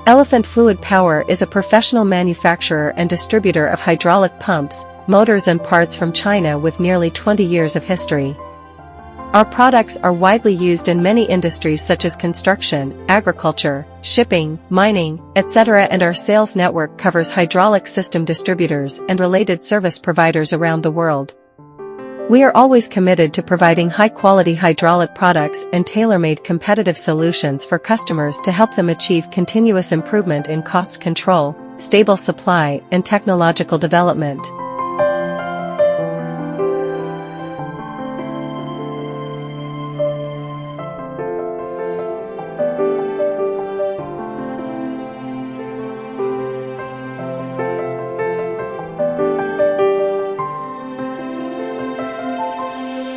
Elephant Fluid Power is a professional manufacturer and distributor of hydraulic pumps, motors and parts from China with nearly 20 years of history. Our products are widely used in many industries such as construction, agriculture, shipping, mining, etc., and our sales network covers hydraulic system distributors and related service providers around the world. We are always committed to providing high-quality hydraulic products and tailor-made competitive solutions for customers to help them achieve continuous improvement in cost control, stable supply, and technological development.